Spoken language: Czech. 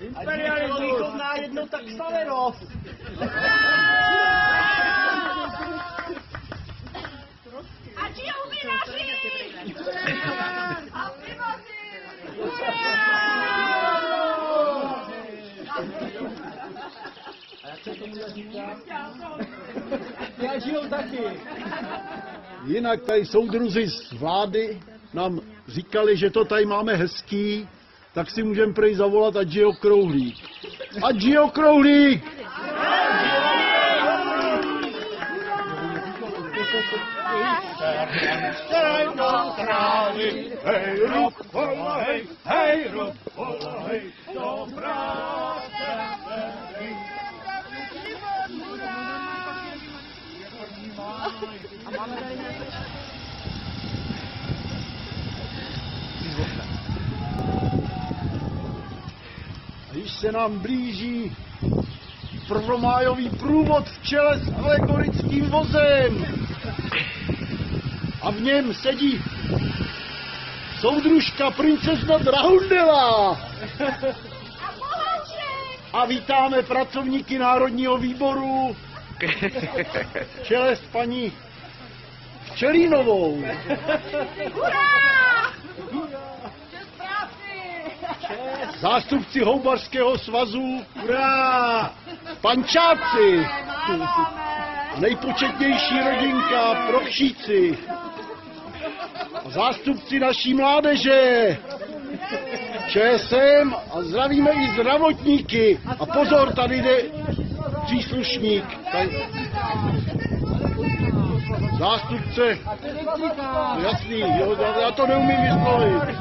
Imperialismus východná jednota Xaveros. A žijou vinaři! A pivoři! A jak se tomu říká? Já žijou taky. Jinak tady soudruzi z vlády nám říkali, že to tady máme hezký, tak si můžeme prej zavolat, ať žije Okrouhlík. Ať žije Okrouhlík! A již se nám blíží prvomájový průvod v čele s alegorickým vozem. A v něm sedí soudružka princezna Drahundela. A vítáme pracovníky Národního výboru v čele s paní Včelínovou. Zástupci Houbařského svazu, hurá! Pančáci! A nejpočetnější rodinka, Prochšíci. A zástupci naší mládeže, ČSM, a zdravíme i zdravotníky. A pozor, tady jde příslušník. Zástupce, jasný, jo, já to neumím vyslovit.